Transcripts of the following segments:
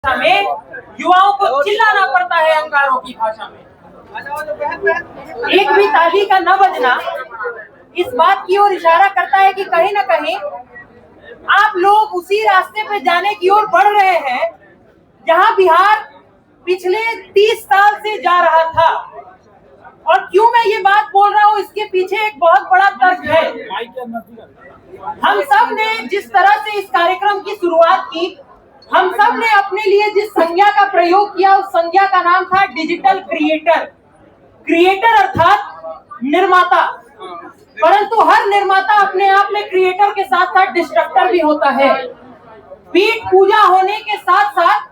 में युवाओं को चिल्लाना पड़ता है अंगारों की भाषा में। एक भी ताली का न बजना इस बात की ओर इशारा करता है कि कहीं ना कहीं आप लोग उसी रास्ते पे जाने की ओर बढ़ रहे हैं जहां बिहार पिछले 30 साल से जा रहा था। और क्यों मैं ये बात बोल रहा हूँ, इसके पीछे एक बहुत बड़ा तर्क है। हम सब ने जिस तरह से इस कार्यक्रम की शुरुआत की, हम सब ने अपने लिए जिस संज्ञा का प्रयोग किया, उस संज्ञा का नाम था डिजिटल क्रिएटर। क्रिएटर अर्थात निर्माता, परंतु हर निर्माता अपने आप में क्रिएटर के साथ साथ डिस्ट्रक्टर भी होता है। पीठ पूजा होने के साथ साथ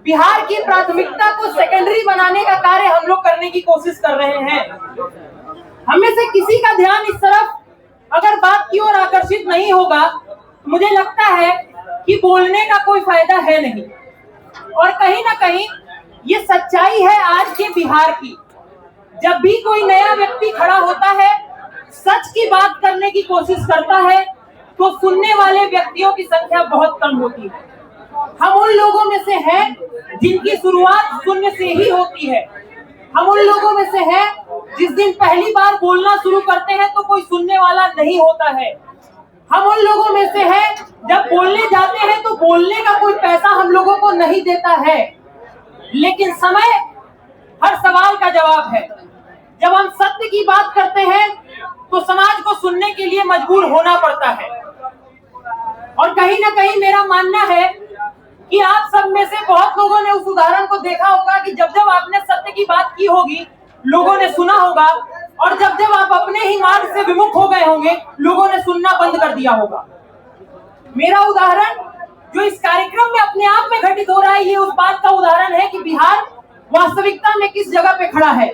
बिहार की प्राथमिकता को सेकेंडरी बनाने का कार्य हम लोग करने की कोशिश कर रहे हैं। हमें से किसी का ध्यान इस तरफ अगर बात की ओर आकर्षित नहीं होगा, मुझे लगता है कि बोलने का कोई फायदा है नहीं। और कहीं ना कहीं ये सच्चाई है आज के बिहार की। जब भी कोई नया व्यक्ति खड़ा होता है, सच की बात करने की कोशिश करता है, तो सुनने वाले व्यक्तियों की संख्या बहुत कम होती है। हम उन लोगों में से हैं जिनकी शुरुआत शून्य से ही होती है। हम उन लोगों में से हैं जिस दिन पहली बार बोलना शुरू करते हैं तो कोई सुनने वाला नहीं होता है। हम उन लोगों में से हैं जब बोलने जाते हैं तो बोलने का कोई पैसा हम लोगों को नहीं देता है। लेकिन समय हर सवाल का जवाब है। जब हम सत्य की बात करते हैं तो समाज को सुनने के लिए मजबूर होना पड़ता है। और कहीं ना कहीं मेरा मानना है कि आप सब में से बहुत लोगों ने उस उदाहरण को देखा होगा कि जब जब आपने सत्य की बात की होगी, लोगों ने सुना होगा, और जब जब आप अपने ही मार्ग से विमुख हो गए होंगे, लोगों ने सुनना बंद कर दिया होगा। मेरा उदाहरण जो इस कार्यक्रम में अपने आप में घटित हो रहा है, ये उस बात का उदाहरण है कि बिहार वास्तविकता में किस जगह पे खड़ा है।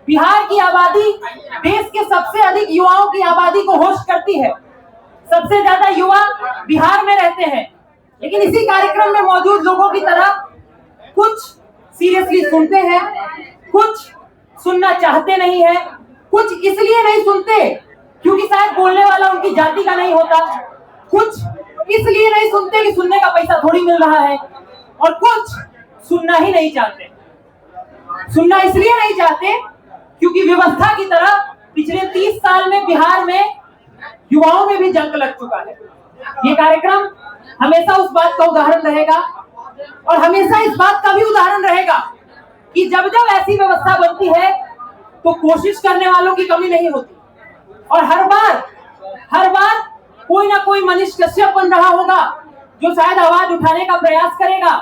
बिहार की आबादी देश के सबसे अधिक युवाओं की आबादी को होस्ट करती है। सबसे ज्यादा युवा बिहार में रहते हैं। लेकिन इसी कार्यक्रम में मौजूद लोगों की तरह कुछ सीरियसली सुनते हैं, कुछ सुनना चाहते नहीं है, कुछ इसलिए नहीं सुनते क्योंकि शायद बोलने वाला उनकी जाति का नहीं होता, कुछ इसलिए नहीं सुनते कि सुनने का पैसा थोड़ी मिल रहा है, और कुछ सुनना ही नहीं चाहते। सुनना इसलिए नहीं चाहते क्योंकि व्यवस्था की तरह पिछले 30 साल में बिहार में युवाओं में भी जंग लग चुका है। ये कार्यक्रम हमेशा उस बात का उदाहरण रहेगा, और हमेशा इस बात का भी उदाहरण रहेगा कि जब जब ऐसी व्यवस्था बनती है तो कोशिश करने वालों की कमी नहीं होती। और हर बार कोई ना कोई मनीष कश्यप बन रहा होगा जो शायद आवाज उठाने का प्रयास करेगा,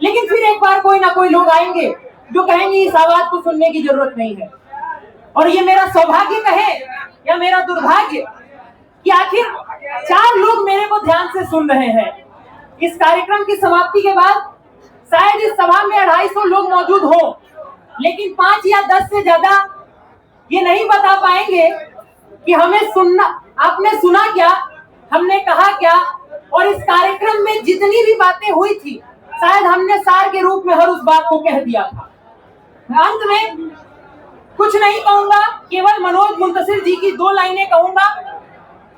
लेकिन फिर एक बार कोई ना कोई लोग आएंगे जो कहेंगे इस आवाज को सुनने की जरूरत नहीं है। और ये मेरा सौभाग्य कहे या मेरा दुर्भाग्य कि आखिर 4 लोग मेरे को ध्यान से सुन रहे हैं। इस कार्यक्रम की समाप्ति के बाद शायद इस सभा में 250 लोग मौजूद हो, लेकिन 5 या 10 से ज्यादा ये नहीं बता पाएंगे कि हमें सुनना, आपने सुना क्या, हमने कहा क्या, और इस कार्यक्रम में जितनी भी बातें हुई थी शायद हमने सार के रूप में हर उस बात को कह दिया था। अंत में कुछ नहीं कहूंगा, केवल मनोज मुंतशिर जी की 2 लाइनें कहूंगा।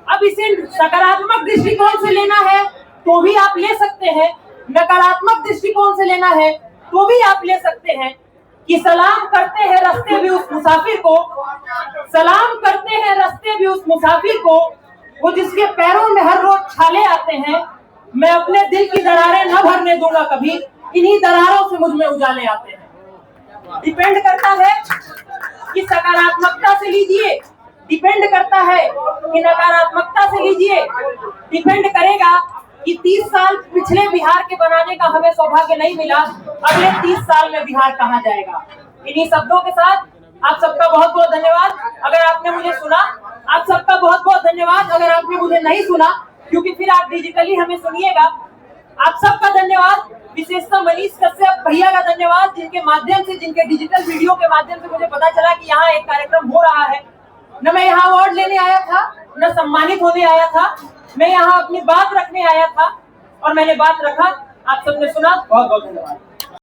अब इसे सकारात्मक दृष्टिकोण से लेना है तो भी आप ले सकते हैं, नकारात्मक दृष्टिकोण से लेना है तो भी आप ले सकते हैं कि सलाम करते हैं रास्ते भी उस मुसाफिर को, सलाम करते हैं रास्ते भी उस मुसाफिर को, वो जिसके पैरों में हर रोज छाले आते हैं। मैं अपने दिल की दरारें न भरने दूंगा कभी, इन्हीं दरारों से मुझ में उजाले आते हैं। डिपेंड करता है कि सकारात्मकता से लीजिए, डिपेंड करता है कि नकारात्मकता से लीजिए, डिपेंड करेगा कि 30 साल पिछले बिहार के बनाने का हमें सौभाग्य नहीं मिला, अगले 30 साल में बिहार कहां जाएगा। इन्हीं शब्दों के साथ आप सबका बहुत बहुत धन्यवाद अगर आपने मुझे सुना। आप सबका बहुत बहुत धन्यवाद अगर आपने मुझे नहीं सुना, क्योंकि फिर आप डिजिटली हमें सुनिएगा। आप सबका धन्यवाद, विशेषतः मनीष कश्यप भैया का धन्यवाद, जिनके माध्यम से, जिनके डिजिटल वीडियो के माध्यम से मुझे पता चला कि यहाँ एक कार्यक्रम हो रहा है। न मैं यहाँ अवार्ड लेने आया था, न सम्मानित होने आया था, मैं यहाँ अपनी बात रखने आया था, और मैंने बात रखा, आप सबने सुना। बहुत बहुत धन्यवाद।